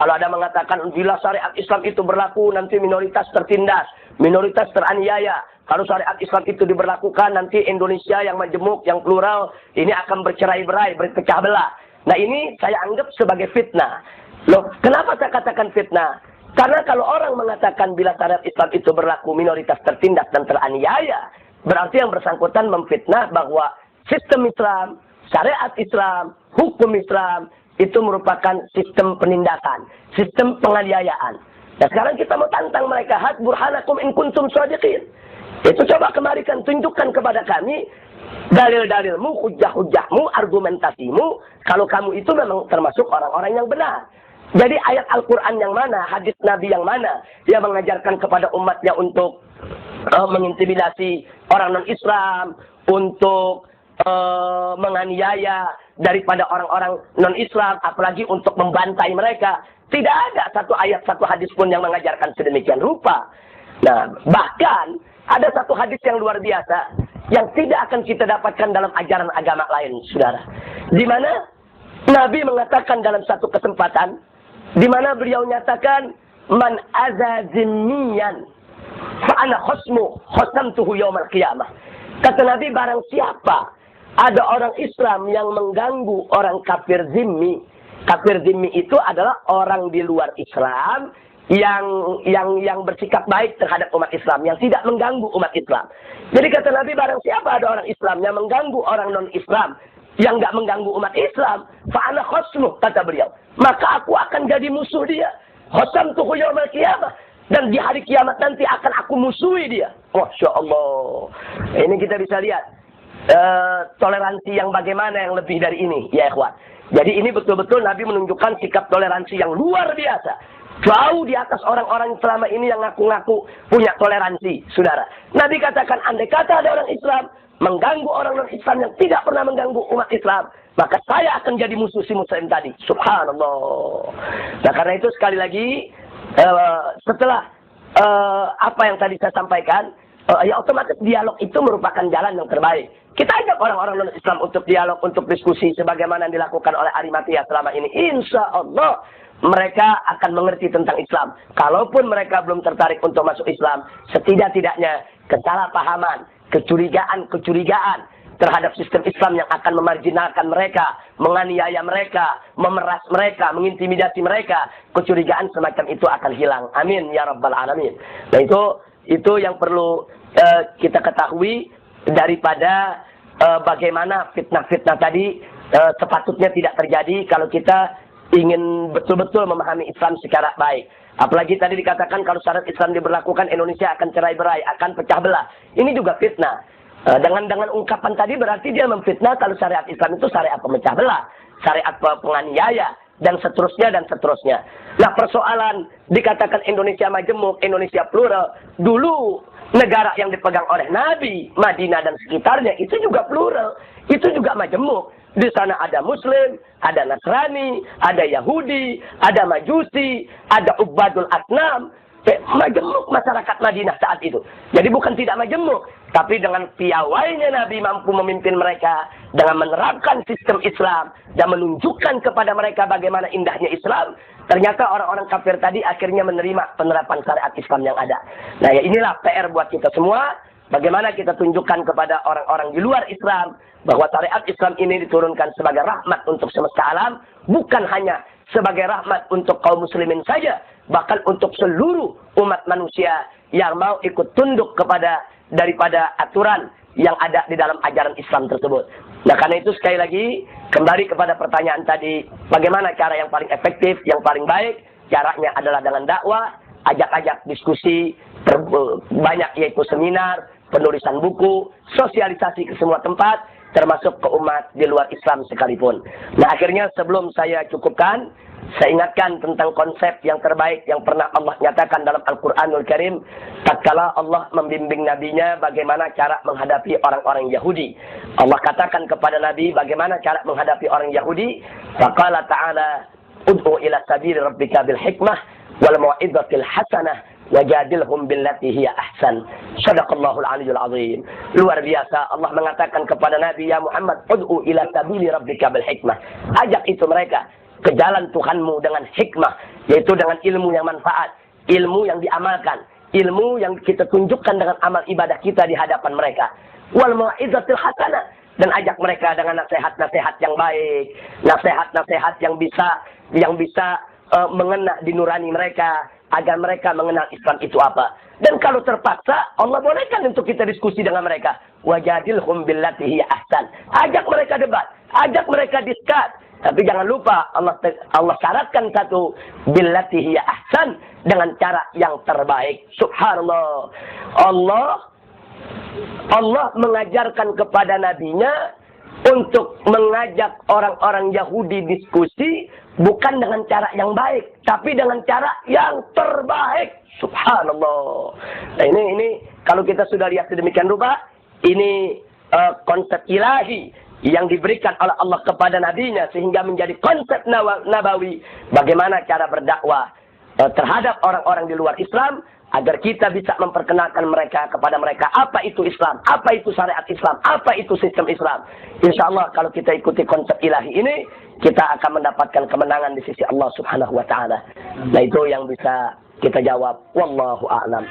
Kalau ada mengatakan bila syariat Islam itu berlaku nanti minoritas tertindas, minoritas teraniaya. Kalau syariat Islam itu diberlakukan nanti Indonesia yang majemuk, yang plural ini akan bercerai-berai, berpecah belah. Nah ini saya anggap sebagai fitnah. Loh, kenapa saya katakan fitnah? Karena kalau orang mengatakan bila syariat Islam itu berlaku minoritas tertindas dan teraniaya, berarti yang bersangkutan memfitnah bahwa sistem Islam, syariat Islam, hukum Islam itu merupakan sistem penindasan, sistem penganiayaan. Dan sekarang kita mau tantang mereka, hat burhanakum in kuntum shadiqin. Itu coba kemarikan, tunjukkan kepada kami dalil-dalilmu, hujah-hujahmu, argumentasimu, kalau kamu itu memang termasuk orang-orang yang benar. Jadi ayat Al-Quran yang mana, hadis Nabi yang mana, yang mengajarkan kepada umatnya untuk mengintimidasi orang non-Islam, untuk menganiaya daripada orang-orang non-Islam, apalagi untuk membantai mereka. Tidak ada satu ayat, satu hadis pun yang mengajarkan sedemikian rupa. Nah, bahkan ada satu hadis yang luar biasa yang tidak akan kita dapatkan dalam ajaran agama lain, saudara. Di mana Nabi mengatakan dalam satu kesempatan, di mana beliau nyatakan, man azazimiyan fa ana khosmu khosamtuhu yaumal qiyamah. Kata Nabi, barang siapa ada orang Islam yang mengganggu orang kafir zimmi. Kafir zimmi itu adalah orang di luar Islam yang bersikap baik terhadap umat Islam, yang tidak mengganggu umat Islam. Jadi kata Nabi, barang siapa ada orang Islam yang mengganggu orang non-Islam, yang nggak mengganggu umat Islam, fa'ana khosmuh, kata beliau, maka aku akan jadi musuh dia. Khosamtuhu yaumal qiyamah. Dan di hari kiamat nanti akan aku musuhi dia. Masya Allah. Ini kita bisa lihat toleransi yang bagaimana yang lebih dari ini, ya ikhwan. Jadi ini betul-betul Nabi menunjukkan sikap toleransi yang luar biasa. Jauh di atas orang-orang selama ini yang ngaku-ngaku punya toleransi, saudara. Nabi katakan, andai kata ada orang Islam mengganggu orang non-Islam yang tidak pernah mengganggu umat Islam, maka saya akan jadi musuh si Muslim tadi. Subhanallah. Nah karena itu sekali lagi, setelah apa yang tadi saya sampaikan, ya otomatis dialog itu merupakan jalan yang terbaik. Kita ajak orang-orang non-Islam untuk dialog, untuk diskusi sebagaimana yang dilakukan oleh Arimatia selama ini. Insya Allah mereka akan mengerti tentang Islam. Kalaupun mereka belum tertarik untuk masuk Islam, setidak-tidaknya kesalahpahaman, kecurigaan terhadap sistem Islam yang akan memarjinalkan mereka, menganiaya mereka, memeras mereka, mengintimidasi mereka, kecurigaan semacam itu akan hilang. Amin ya rabbal alamin. Nah itu yang perlu kita ketahui daripada bagaimana fitnah-fitnah tadi sepatutnya tidak terjadi kalau kita ingin betul-betul memahami Islam secara baik. Apalagi tadi dikatakan kalau syariat Islam diberlakukan, Indonesia akan cerai-berai, akan pecah belah. Ini juga fitnah. Dengan ungkapan tadi berarti dia memfitnah kalau syariat Islam itu syariat pemecah belah, syariat penganiaya, dan seterusnya dan seterusnya. Nah persoalan dikatakan Indonesia majemuk, Indonesia plural, dulu negara yang dipegang oleh Nabi, Madinah dan sekitarnya itu juga plural, itu juga majemuk. Di sana ada Muslim, ada Nasrani, ada Yahudi, ada Majusi, ada Ubadul Asnam. Majemuk masyarakat Madinah saat itu. Jadi bukan tidak majemuk, tapi dengan piawainya Nabi mampu memimpin mereka dengan menerapkan sistem Islam dan menunjukkan kepada mereka bagaimana indahnya Islam. Ternyata orang-orang kafir tadi akhirnya menerima penerapan syariat Islam yang ada. Nah ya inilah PR buat kita semua. Bagaimana kita tunjukkan kepada orang-orang di luar Islam bahwa syariat Islam ini diturunkan sebagai rahmat untuk semesta alam, bukan hanya sebagai rahmat untuk kaum muslimin saja, bahkan untuk seluruh umat manusia yang mau ikut tunduk daripada aturan yang ada di dalam ajaran Islam tersebut. Nah karena itu sekali lagi kembali kepada pertanyaan tadi, bagaimana cara yang paling efektif, yang paling baik? Caranya adalah dengan dakwah, ajak-ajak diskusi, banyak yaitu seminar, penulisan buku, sosialisasi ke semua tempat, termasuk ke umat di luar Islam sekalipun. Nah akhirnya sebelum saya cukupkan, saya ingatkan tentang konsep yang terbaik yang pernah Allah nyatakan dalam Al-Quranul Karim. Tatkala Allah membimbing nabinya bagaimana cara menghadapi orang-orang Yahudi. Allah katakan kepada Nabi bagaimana cara menghadapi orang Yahudi. Faqala ta'ala, ud'u ila sabili rabbika bil hikmah wal mau'izatil hasanah wajadilhum billati hiya ahsan. Shadaqallahul aliyyul azim. Luar biasa Allah mengatakan kepada Nabi, ya Muhammad, ud'u ila sabili rabbika bil hikmah. Ajak itu mereka ke jalan Tuhanmu dengan hikmah, yaitu dengan ilmu yang manfaat, ilmu yang diamalkan, ilmu yang kita tunjukkan dengan amal ibadah kita di hadapan mereka. Wal mau'izatil hasanah, dan ajak mereka dengan nasihat-nasihat yang baik, nasihat-nasihat yang bisa mengena di nurani mereka, agar mereka mengenal Islam itu apa. Dan kalau terpaksa, Allah bolehkan untuk kita diskusi dengan mereka. Wajadilhum billati hiya ahsan. Ajak mereka debat, ajak mereka diskus. Tapi jangan lupa Allah syaratkan satu, billati hiya ahsan, dengan cara yang terbaik. Subhanallah. Allah mengajarkan kepada nabinya untuk mengajak orang-orang Yahudi diskusi bukan dengan cara yang baik, tapi dengan cara yang terbaik. Subhanallah. Nah, ini kalau kita sudah lihat sedemikian rupa, ini konsep ilahi yang diberikan oleh Allah kepada nabinya sehingga menjadi konsep nabawi bagaimana cara berdakwah terhadap orang-orang di luar Islam, agar kita bisa memperkenalkan mereka kepada mereka apa itu Islam, apa itu syariat Islam, apa itu sistem Islam. Insya Allah kalau kita ikuti konsep ilahi ini, kita akan mendapatkan kemenangan di sisi Allah Subhanahu wa Ta'ala. Nah, itu yang bisa kita jawab. Wallahu a'lam.